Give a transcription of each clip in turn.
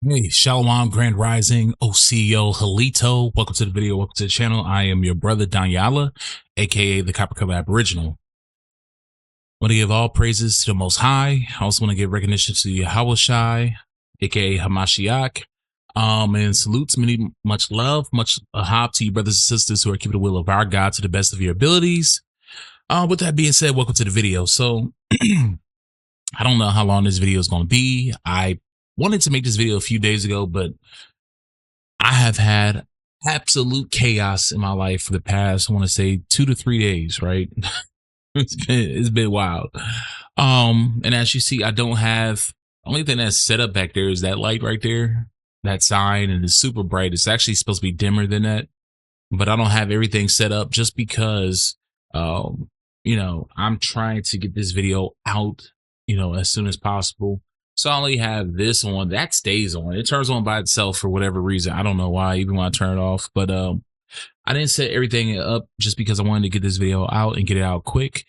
Hey, Shalom, Grand Rising, OCO, Halito. Welcome to the video. Welcome to the channel. I am your brother, Danyala, aka the Copper Cover Aboriginal. I want to give all praises to the Most High. I also want to give recognition to Yahweh Shai, aka Hamashiach. And salutes, much love, much ahab to you brothers and sisters who are keeping the will of our God to the best of your abilities. With that being said, welcome to the video. So, I don't know how long this video is going to be. I wanted to make this video a few days ago, but I have had absolute chaos in my life for the past, I want to say 2 to 3 days, right? It's been wild. And as you see, I don't have only thing that's set up back there is that light right there, that sign, and it's super bright. It's actually supposed to be dimmer than that, but I don't have everything set up just because I'm trying to get this video out, as soon as possible. So I only have this on that stays on. It turns on by itself for whatever reason. I don't know why, even when I turn it off. But I didn't set everything up just because I wanted to get this video out and get it out quick.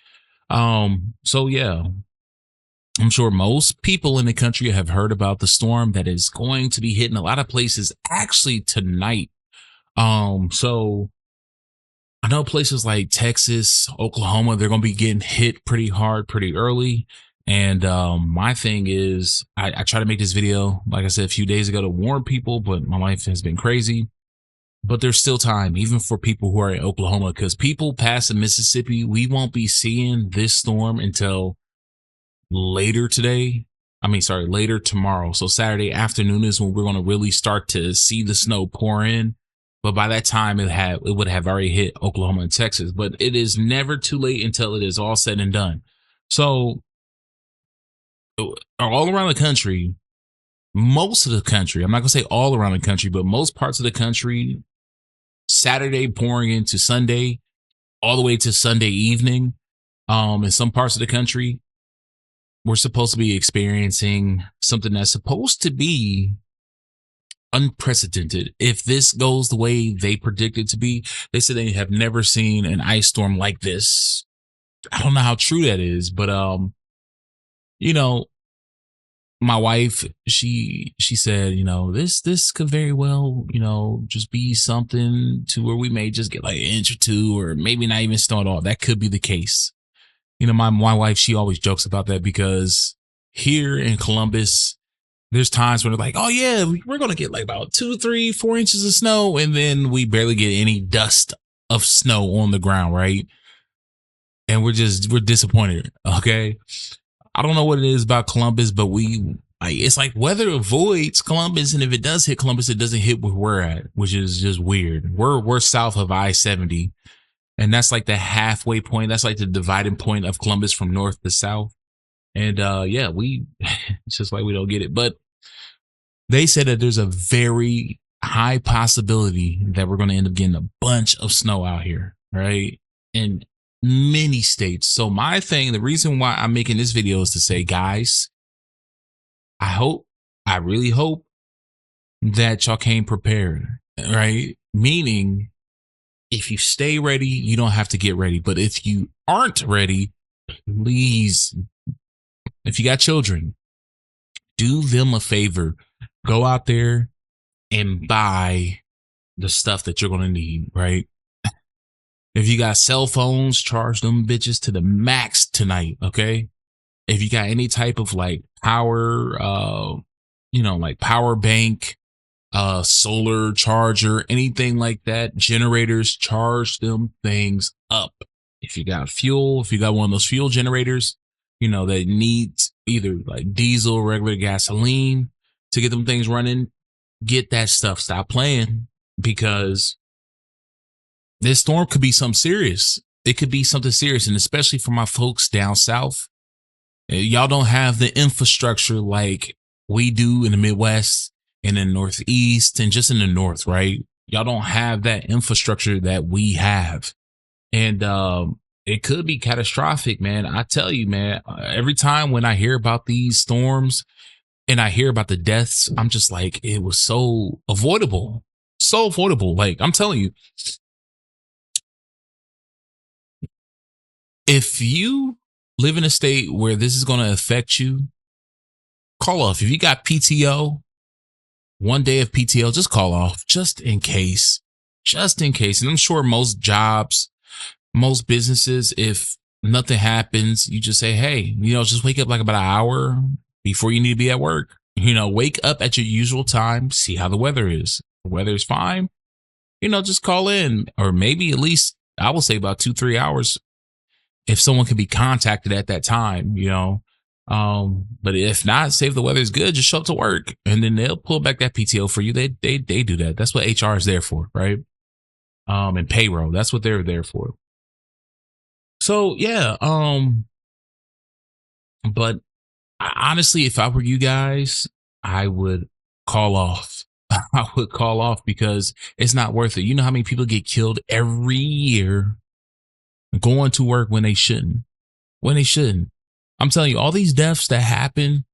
So yeah, I'm sure most people in the country have heard about the storm that is going to be hitting a lot of places actually tonight. So I know places like Texas, Oklahoma, they're going to be getting hit pretty hard, pretty early. And my thing is, I try to make this video, like I said, a few days ago to warn people, but my life has been crazy. But there's still time, even for people who are in Oklahoma, because people past the Mississippi, we won't be seeing this storm until later today. Later tomorrow. So Saturday afternoon is when we're going to really start to see the snow pour in. But by that time, it would have already hit Oklahoma and Texas. But it is never too late until it is all said and done. So all around the country, most of the country, I'm not going to say all around the country, but most parts of the country, Saturday pouring into Sunday, all the way to Sunday evening. In some parts of the country, we're supposed to be experiencing something that's supposed to be unprecedented. If this goes the way they predict it to be, they said they have never seen an ice storm like this. I don't know how true that is, but you know, my wife, she said, this could very well, just be something to where we may just get like an inch or two, or maybe not even snow at all. That could be the case. My wife, she always jokes about that because here in Columbus, there's times when they're like, oh yeah, we're going to get like about 2, 3, 4 inches of snow. And then we barely get any dust of snow on the ground. Right. And we're disappointed. Okay. I don't know what it is about Columbus, but it's like weather avoids Columbus. And if it does hit Columbus, it doesn't hit where we're at, which is just weird. We're south of I-70. And that's like the halfway point. That's like the dividing point of Columbus from north to south. And yeah, it's just like we don't get it. But they said that there's a very high possibility that we're going to end up getting a bunch of snow out here, right? In many states. So my thing, the reason why I'm making this video is to say, guys, I really hope that y'all came prepared, right? Meaning, if you stay ready, you don't have to get ready. But if you aren't ready, please, if you got children, do them a favor. Go out there and buy the stuff that you're going to need, right? If you got cell phones, charge them bitches to the max tonight, okay? If you got any type of like power, like power bank, solar charger, anything like that, generators, charge them things up. If you got fuel, if you got one of those fuel generators, that needs either like diesel or regular gasoline to get them things running, get that stuff. Stop playing, because this storm could be something serious. It could be something serious. And especially for my folks down south, y'all don't have the infrastructure like we do in the Midwest and in the Northeast and just in the North, right? Y'all don't have that infrastructure that we have. And it could be catastrophic, man. I tell you, man, every time when I hear about these storms and I hear about the deaths, I'm just like, it was so avoidable. So avoidable. Like, I'm telling you, if you live in a state where this is going to affect you, call off. If you got PTO, one day of PTO, just call off just in case. Just in case. And I'm sure most jobs, most businesses, if nothing happens, you just say, hey, just wake up like about an hour before you need to be at work. Wake up at your usual time, see how the weather is. The weather is fine. Just call in, or maybe at least I will say about 2-3 hours if someone can be contacted at that time, but if not, say if the weather is good, just show up to work and then they'll pull back that PTO for you. They do that. That's what HR is there for, right? And payroll. That's what they're there for. So yeah, but honestly, if I were you guys, I would call off. I would call off because it's not worth it. You know how many people get killed every year going to work when they shouldn't? When they shouldn't. I'm telling you, all these deaths that happen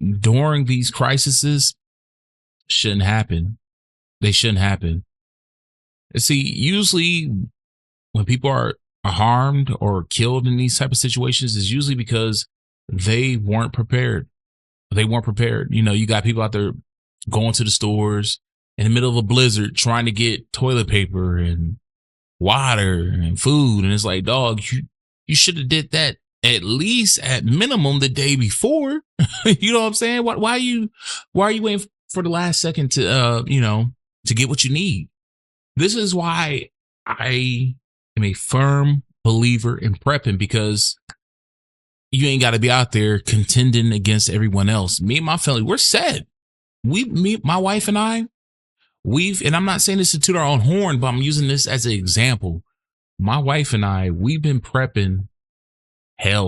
during these crises shouldn't happen. They shouldn't happen. See, usually when people are harmed or killed in these type of situations is usually because they weren't prepared. They weren't prepared. You got people out there going to the stores in the middle of a blizzard trying to get toilet paper and water and food. And it's like, dog, you should have did that at least at minimum the day before. You know what I'm saying? Why are you waiting for the last second to to get what you need? This is why I am a firm believer in prepping, because you ain't got to be out there contending against everyone else. Me and my family, we're set. My wife and I, and I'm not saying this to toot our own horn, but I'm using this as an example. My wife and I, we've been prepping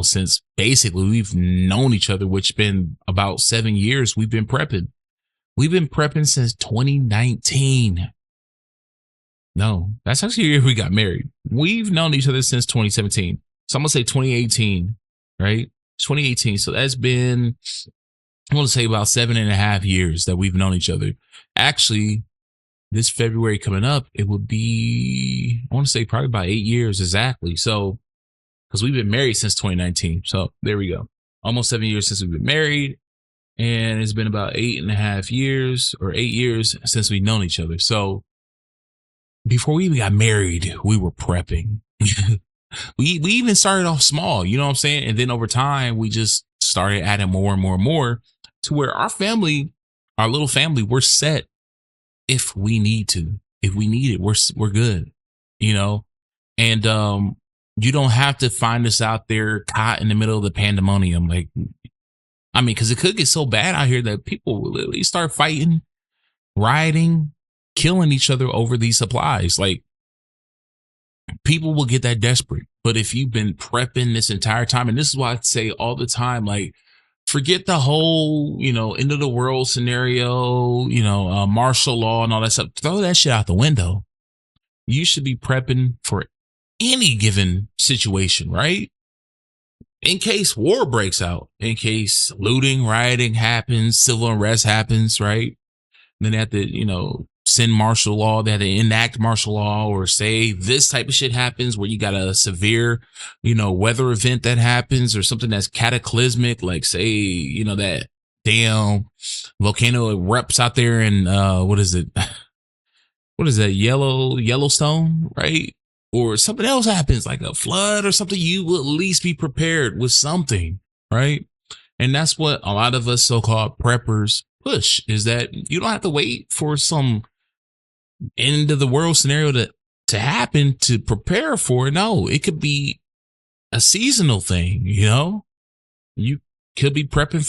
since basically we've known each other, which been about 7 years. We've been prepping. We've been prepping since 2019. No, that's actually the year we got married. We've known each other since 2017. So I'm going to say 2018, right? 2018. So that's been, I want to say about 7.5 years that we've known each other. Actually, this February coming up, it would be, I want to say probably about 8 years exactly. So, because we've been married since 2019. So there we go. Almost 7 years since we've been married. And it's been about 8.5 years or 8 years since we've known each other. So before we even got married, we were prepping. we even started off small, you know what I'm saying? And then over time, we just started adding more and more and more to where our family, our little family, we're set if we need to. If we need it, we're good, And you don't have to find us out there caught in the middle of the pandemonium. Because it could get so bad out here that people will literally start fighting, rioting, killing each other over these supplies. Like, people will get that desperate. But if you've been prepping this entire time, and this is why I say all the time, like, forget the whole, end of the world scenario, martial law and all that stuff. Throw that shit out the window. You should be prepping for any given situation, right? In case war breaks out, in case looting, rioting happens, civil unrest happens, right? Then they have to, send martial law. They have to enact martial law, or say this type of shit happens where you got a severe, weather event that happens, or something that's cataclysmic, like say, that damn volcano erupts out there in what is it? What is that? Yellowstone, right? Or something else happens, like a flood or something. You will at least be prepared with something, right? And that's what a lot of us so-called preppers push, is that you don't have to wait for some end of the world scenario to happen to prepare for it. No, it could be a seasonal thing, You could be prepping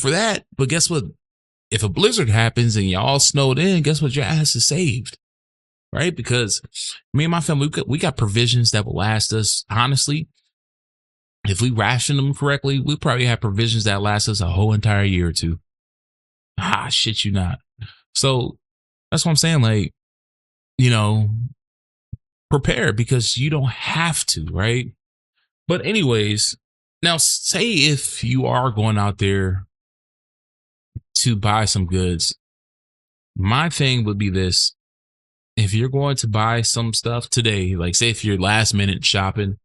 for that. But guess what? If a blizzard happens and y'all snowed in, guess what? Your ass is saved. Right? Because me and my family, we got provisions that will last us. Honestly, if we ration them correctly, we probably have provisions that last us a whole entire year or two. Shit you not. So that's what I'm saying. Like, prepare, because you don't have to, right? But anyways, now say if you are going out there to buy some goods, my thing would be this. If you're going to buy some stuff today, like say if you're last minute shopping,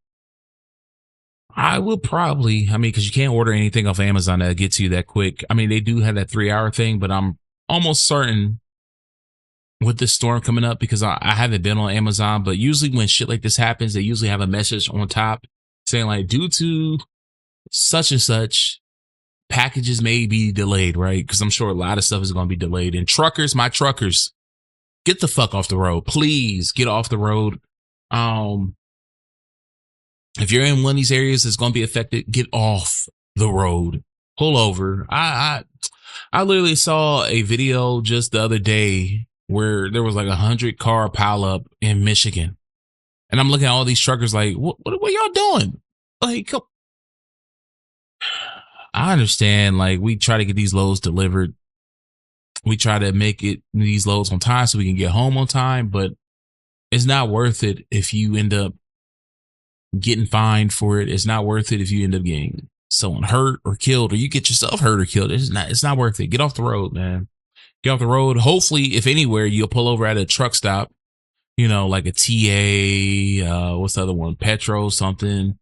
I will probably, because you can't order anything off Amazon that gets to you that quick. They do have that 3-hour thing, but I'm almost certain with this storm coming up, because I haven't been on Amazon, but usually when shit like this happens, they usually have a message on top saying like, due to such and such, packages may be delayed, right? Because I'm sure a lot of stuff is going to be delayed. And truckers, my truckers, get the fuck off the road. Please get off the road. If you're in one of these areas that's going to be affected, get off the road. Pull over. I literally saw a video just the other day where there was like 100-car pileup in Michigan, and I'm looking at all these truckers like, what y'all doing? Like, I understand. Like, we try to get these loads delivered. We try to make it these loads on time so we can get home on time, but it's not worth it if you end up getting fined for it. It's not worth it if you end up getting someone hurt or killed, or you get yourself hurt or killed. It's not worth it. Get off the road, man. Get off the road. Hopefully, if anywhere, you'll pull over at a truck stop, like a TA, what's the other one? Petro something.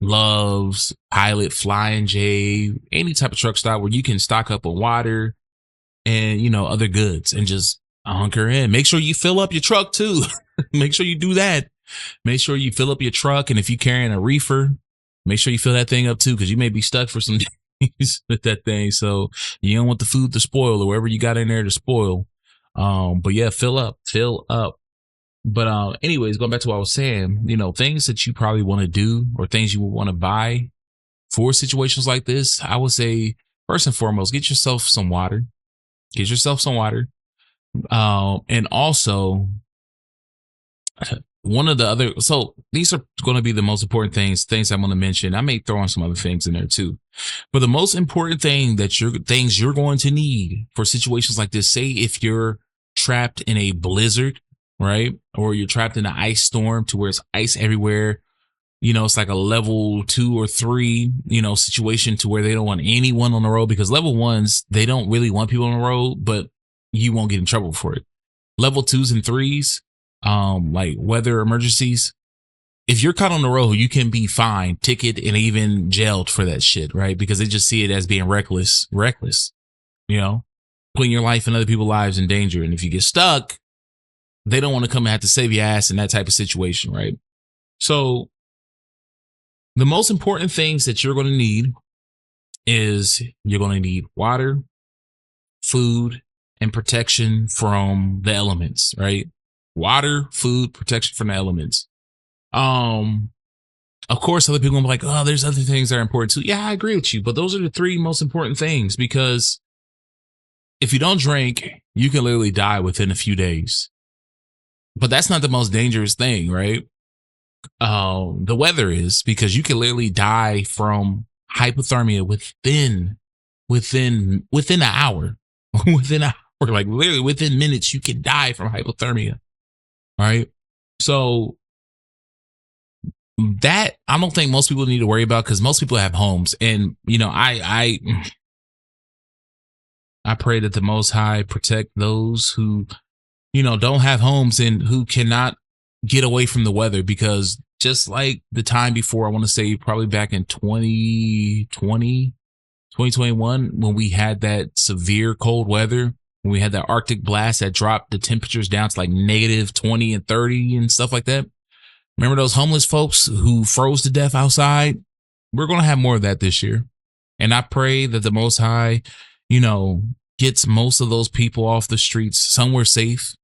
Love's, Pilot, Flying J, any type of truck stop where you can stock up on water and, other goods and just hunker in. Make sure you fill up your truck too. Make sure you do that. Make sure you fill up your truck. And if you're carrying a reefer, make sure you fill that thing up too, because you may be stuck for some days with that thing. So you don't want the food to spoil or whatever you got in there to spoil. But yeah, fill up. But anyways, going back to what I was saying, things that you probably want to do or things you would want to buy for situations like this, I would say first and foremost, get yourself some water. And also one of the other, so these are going to be the most important things I'm going to mention. I may throw on some other things in there too, but the most important thing things you're going to need for situations like this, say if you're trapped in a blizzard, right? Or you're trapped in an ice storm to where it's ice everywhere. It's like a level 2 or 3, situation to where they don't want anyone on the road, because level 1s, they don't really want people on the road, but you won't get in trouble for it. Level 2s and 3s, like weather emergencies, if you're caught on the road, you can be fined, ticketed, and even jailed for that shit, right? Because they just see it as being reckless, putting your life and other people's lives in danger. And if you get stuck, they don't want to come and have to save your ass in that type of situation, right? So the most important things that you're going to need is you're going to need water, food, and protection from the elements, right? Water, food, protection from the elements. Of course, other people will be like, oh, there's other things that are important too. Yeah, I agree with you, but those are the 3 most important things, because if you don't drink, you can literally die within a few days. But that's not the most dangerous thing, right? The weather is, because you can literally die from hypothermia within an hour. Within an hour, like literally within minutes, you can die from hypothermia. Right? So that I don't think most people need to worry about, because most people have homes. And I pray that the Most High protect those who don't have homes and who cannot get away from the weather, because just like the time before, I want to say probably back in 2021, when we had that severe cold weather, when we had that Arctic blast that dropped the temperatures down to like -20 and 30 and stuff like that. Remember those homeless folks who froze to death outside? We're going to have more of that this year. And I pray that the Most High, gets most of those people off the streets somewhere safe.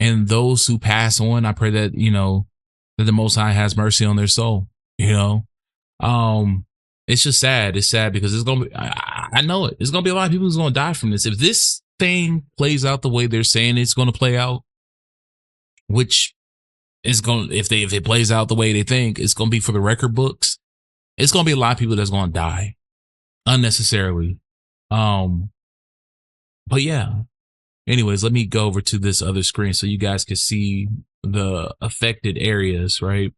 And those who pass on, I pray that, that the Most High has mercy on their soul, It's just sad. It's sad because it's going to be, I know it. There's going to be a lot of people who's going to die from this. If this thing plays out the way they're saying it's going to play out, which is going, if it plays out the way they think, it's going to be for the record books. It's going to be a lot of people that's going to die unnecessarily. But yeah. Anyways, let me go over to this other screen so you guys can see the affected areas, right?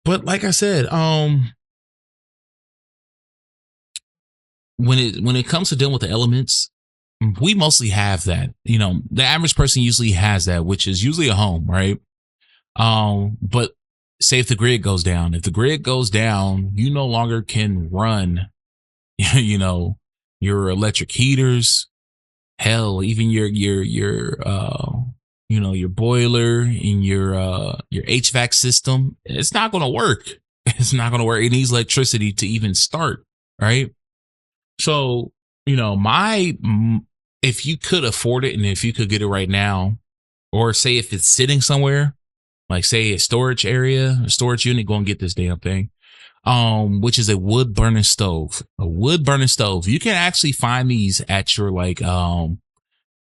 But like I said, when it comes to dealing with the elements, we mostly have that. The average person usually has that, which is usually a home, right? But say if the grid goes down, you no longer can run, your electric heaters, hell, even your boiler and your HVAC system. It's not going to work. It's not going to work. It needs electricity to even start, right? So, if you could afford it and if you could get it right now, or say if it's sitting somewhere, like say a storage area, a storage unit, go and get this damn thing. Which is a wood burning stove. A wood burning stove. You can actually find these at your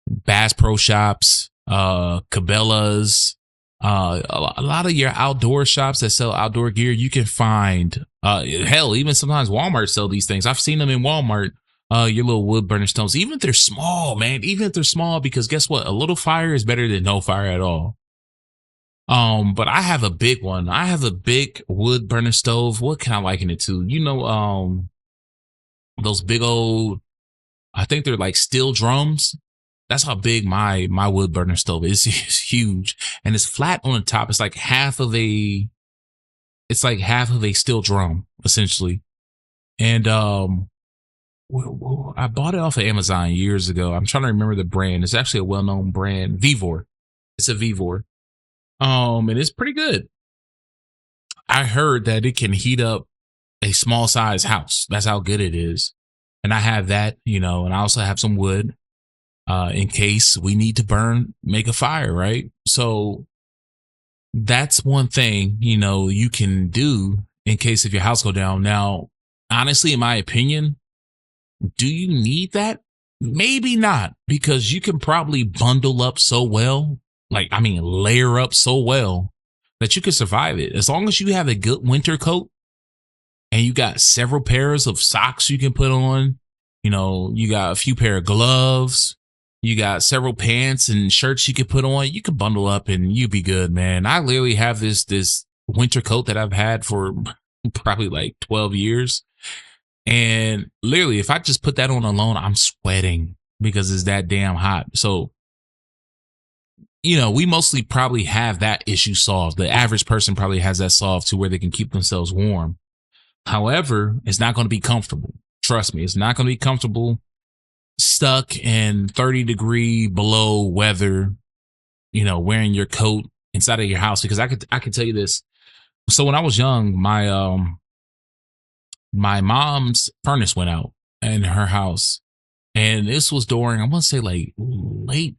Bass Pro Shops, Cabela's, a lot of your outdoor shops that sell outdoor gear. You can find, hell, even sometimes Walmart sell these things. I've seen them in Walmart. Your little wood burning stones, even if they're small, man, even if they're small, because guess what? A little fire is better than no fire at all. But I have a big one. I have a big wood burning stove. What can I liken it to? Those big old, I think they're like steel drums. That's how big my wood burner stove is. It's huge, and it's flat on the top. It's like half of a steel drum essentially. And I bought it off of Amazon years ago. I'm trying to remember the brand. It's actually a well-known brand, Vevor. It's a Vevor. And it's pretty good. I heard that it can heat up a small size house. That's how good it is. And I have that, and I also have some wood in case we need to make a fire, right? So that's one thing, you can do in case if your house go down. Now, honestly, in my opinion, do you need that? Maybe not, because you can probably bundle up so well, layer up so well that you can survive it. As long as you have a good winter coat and you got several pairs of socks you can put on, you got a few pair of gloves, you got several pants and shirts you can put on, you can bundle up and you be good, man. I literally have this winter coat that I've had for probably like 12 years. And literally, if I just put that on alone, I'm sweating because it's that damn hot. So, we mostly probably have that issue solved. The average person probably has that solved to where they can keep themselves warm. However, it's not going to be comfortable. Trust me, it's not going to be comfortable stuck in 30-degree below weather, wearing your coat inside of your house. Because I could tell you this. So when I was young, my mom's furnace went out in her house, and this was during, I want to say like late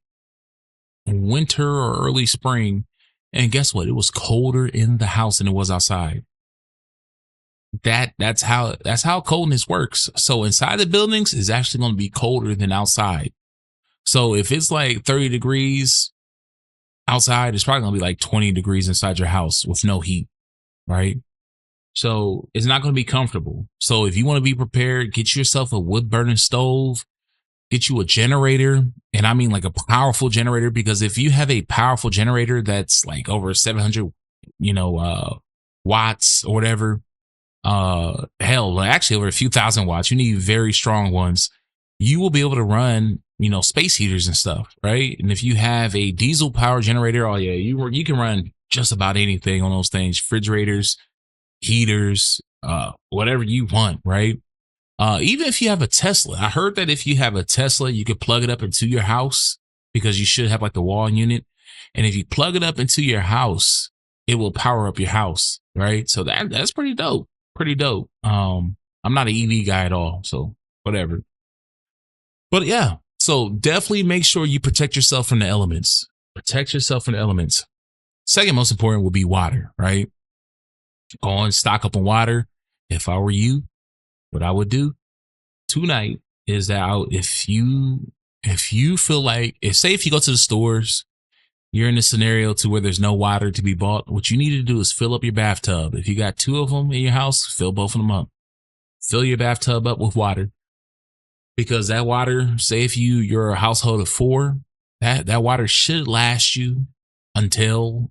winter or early spring. And guess what? It was colder in the house than it was outside. That's how coldness works. So inside the buildings is actually going to be colder than outside. So if it's like 30 degrees outside, it's probably going to be like 20 degrees inside your house with no heat, right? So it's not going to be comfortable. So if you want to be prepared, get yourself a wood burning stove, get you a generator. And I mean like a powerful generator, because if you have a powerful generator that's like over 700, watts or whatever, hell, actually over a few thousand watts, you need very strong ones. You will be able to run, space heaters and stuff, right? And if you have a diesel power generator, oh yeah, you can run just about anything on those things, refrigerators, heaters, whatever you want, right? Even if you have a Tesla, I heard that if you have a Tesla, you could plug it up into your house, because you should have like the wall unit. And if you plug it up into your house, it will power up your house, right? So that's pretty dope. Pretty dope. I'm not an EV guy at all, so whatever. But yeah, so definitely make sure you protect yourself from the elements. Protect yourself from the elements. Second most important would be water, right? Go and stock up on water. If I were you, what I would do tonight is that if you feel like, if you go to the stores, you're in a scenario to where there's no water to be bought, what you need to do is fill up your bathtub. If you got 2 of them in your house, fill both of them up. Fill your bathtub up with water, because that water, say if you're a household of 4, that water should last you until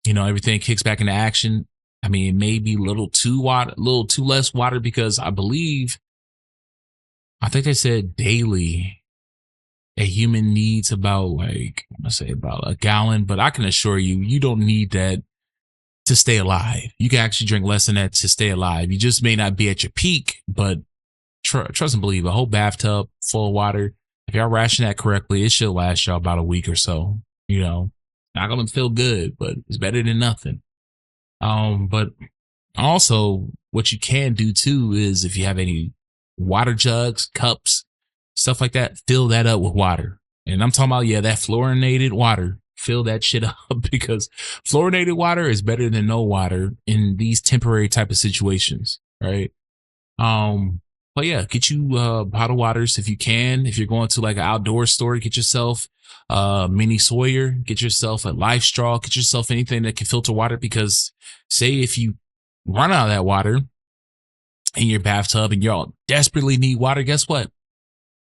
everything kicks back into action. I mean, maybe a little too less water, because I think they said daily a human needs about a gallon, but I can assure you, you don't need that to stay alive. You can actually drink less than that to stay alive. You just may not be at your peak, but trust and believe, a whole bathtub full of water, if y'all ration that correctly, it should last y'all about a week or so. You know, not gonna feel good, but it's better than nothing. But also what you can do too is if you have any water jugs, cups, stuff like that, fill that up with water. And I'm talking about, yeah, that fluorinated water. Fill that shit up because fluorinated water is better than no water in these temporary type of situations, right? But yeah, get you bottled waters if you can. If you're going to like an outdoor store, get yourself mini Sawyer, get yourself a Life Straw, get yourself anything that can filter water. Because say if you run out of that water in your bathtub and y'all desperately need water, guess what?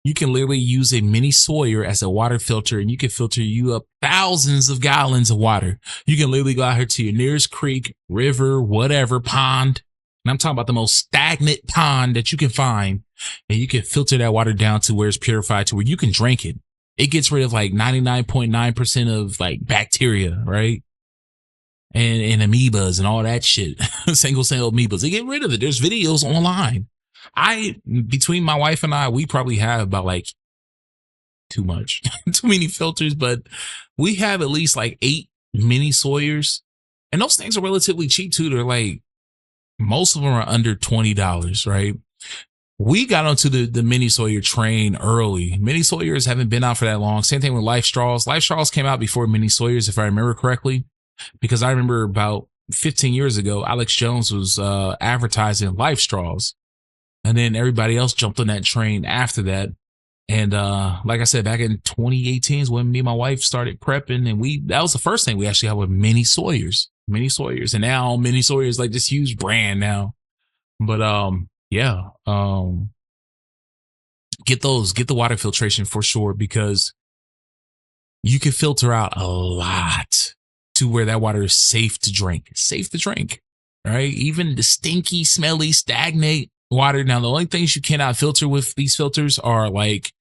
You can literally use a mini Sawyer as a water filter and you can filter you up thousands of gallons of water. You can literally go out here to your nearest creek, river, whatever, pond. And I'm talking about the most stagnant pond that you can find. And you can filter that water down to where it's purified to where you can drink it. It gets rid of like 99.9% of like bacteria, right? And amoebas and all that shit. Single cell amoebas. They get rid of it. There's videos online. Between my wife and I, we probably have about like too many filters, but we have at least like 8 mini Sawyers. And those things are relatively cheap too. They're like, most of them are under $20, right? We got onto the mini Sawyer train early. Mini Sawyers haven't been out for that long. Same thing with Life Straws. Life Straws came out before mini Sawyers, if I remember correctly, because I remember about 15 years ago, Alex Jones was advertising Life Straws. And then everybody else jumped on that train after that. And like I said, back in 2018 is when me and my wife started prepping. And that was the first thing we actually had with mini Sawyers. Mini Sawyers. And now mini Sawyers like this huge brand now. But yeah. Get the water filtration for sure, because you can filter out a lot to where that water is safe to drink. Safe to drink. Right? Even the stinky, smelly, stagnate water. Now, the only things you cannot filter with these filters are like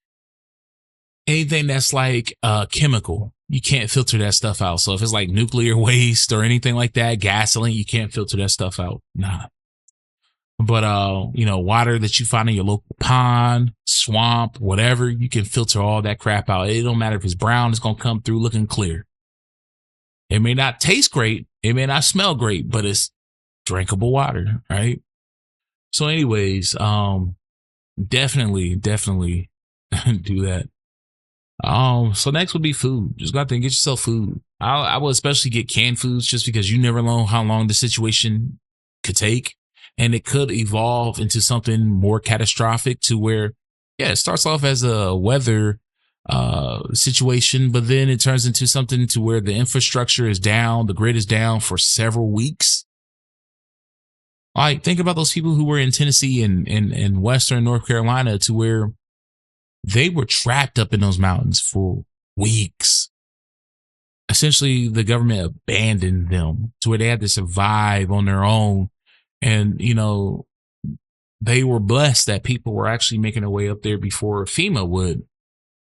anything that's like chemical. You can't filter that stuff out. So if it's like nuclear waste or anything like that, gasoline, you can't filter that stuff out. Nah. But water that you find in your local pond, swamp, whatever, you can filter all that crap out. It don't matter if it's brown, it's gonna come through looking clear. It may not taste great, it may not smell great, but it's drinkable water, right? So anyways, definitely do that. So next would be food. Just go out there and get yourself food. I would especially get canned foods just because you never know how long the situation could take. And it could evolve into something more catastrophic to where, yeah, it starts off as a weather situation, but then it turns into something to where the infrastructure is down, the grid is down for several weeks. Like, think about those people who were in Tennessee and Western North Carolina to where they were trapped up in those mountains for weeks. Essentially, the government abandoned them to where they had to survive on their own. And, they were blessed that people were actually making their way up there before FEMA would,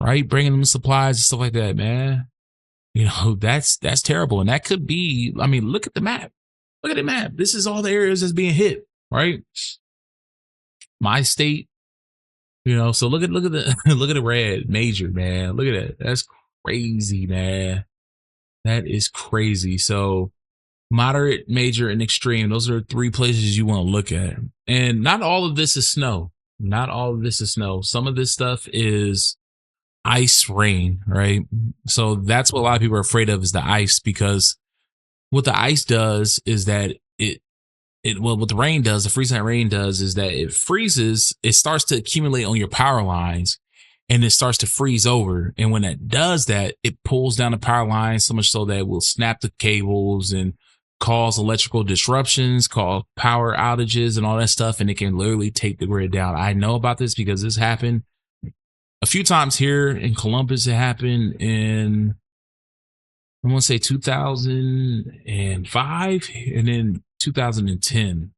right? Bringing them supplies and stuff like that, man. That's terrible. And that could be, look at the map. Look at the map. This is all the areas that's being hit, right? My state, so look at the look at the red major, man. Look at that. That's crazy, man. That is crazy. So moderate, major, and extreme. Those are 3 places you want to look at. And not all of this is snow. Not all of this is snow. Some of this stuff is ice rain, right? So that's what a lot of people are afraid of, is the ice, because what the ice does is that what the rain does, the freezing rain does, is that it freezes, it starts to accumulate on your power lines and it starts to freeze over. And when it does that, it pulls down the power lines so much so that it will snap the cables and cause electrical disruptions, cause power outages and all that stuff. And it can literally take the grid down. I know about this because this happened a few times here in Columbus. It happened in, I want to say 2005 and then 2010.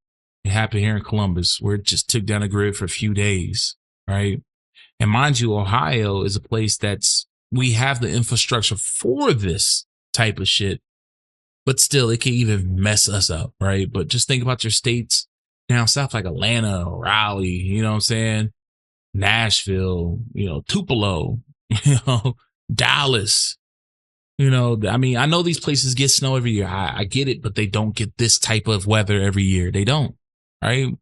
It happened here in Columbus where it just took down the grid for a few days, right? And mind you, Ohio is a place we have the infrastructure for this type of shit. but still, it can even mess us up, right? But just think about your states down south, like Atlanta, Raleigh, you know what I'm saying? Nashville, Tupelo, Dallas. I mean, I know these places get snow every year. I get it, but they don't get this type of weather every year. They don't, right?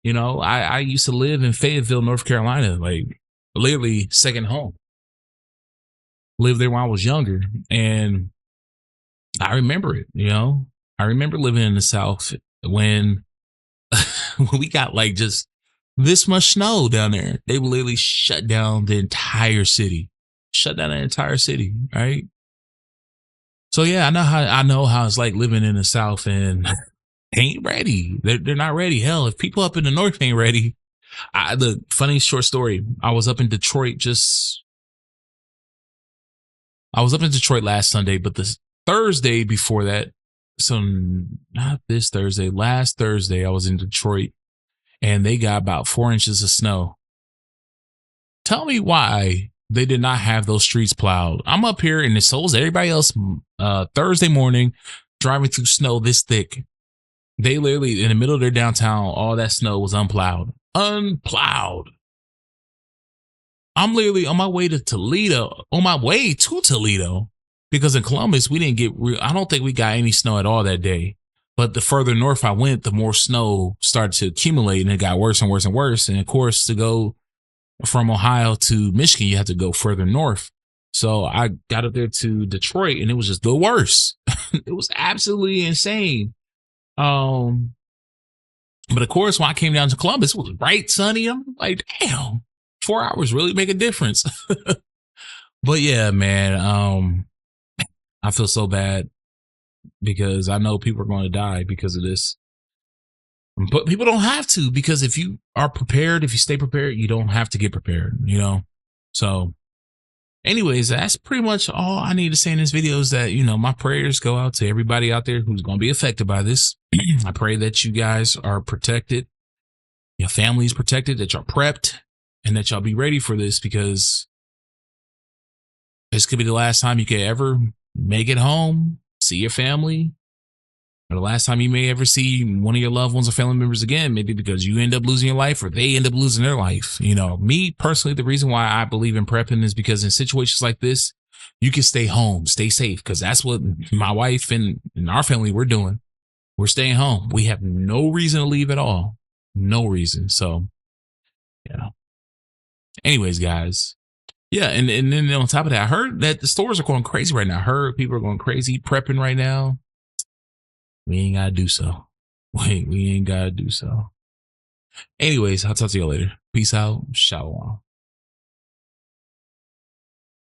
I used to live in Fayetteville, North Carolina, like literally second home. Lived there when I was younger, and I remember it. I remember living in the South when when we got like just this much snow down there. They would literally shut down the entire city, right? So yeah, I know how it's like living in the South, and they ain't ready. They're not ready. Hell, if people up in the North ain't ready, the funny short story. I was up in Detroit last Sunday, but the Thursday before that, so not this Thursday, last Thursday, I was in Detroit, and they got about 4 inches of snow. Tell me why they did not have those streets plowed. I'm up here, and so was everybody else. Thursday morning, driving through snow this thick. They literally, in the middle of their downtown, all that snow was unplowed. Unplowed. I'm literally on my way to Toledo, because in Columbus, we didn't get I don't think we got any snow at all that day. But the further north I went, the more snow started to accumulate, and it got worse and worse and worse. And of course, to go from Ohio to Michigan, you have to go further north. So I got up there to Detroit, and it was just the worst. It was absolutely insane. But of course, when I came down to Columbus, it was bright, sunny. I'm like, damn, 4 hours really make a difference. But yeah, man, I feel so bad because I know people are going to die because of this. But people don't have to, because if you are prepared, if you stay prepared, you don't have to get prepared, So anyways, that's pretty much all I need to say in this video is that, my prayers go out to everybody out there who's going to be affected by this. I pray that you guys are protected, your family is protected, that y'all prepped, and that y'all be ready for this, because this could be the last time you could ever make it home, see your family, or the last time you may ever see one of your loved ones or family members again, maybe because you end up losing your life or they end up losing their life. Me personally, the reason why I believe in prepping is because in situations like this, you can stay home, stay safe, because that's what my wife and our family, we're doing. We're staying home. We have no reason to leave at all. No reason. So, anyways, guys. Yeah, and then on top of that, I heard that the stores are going crazy right now. I heard people are going crazy prepping right now. We ain't got to do so. We ain't got to do so. Anyways, I'll talk to you later. Peace out. Shalom.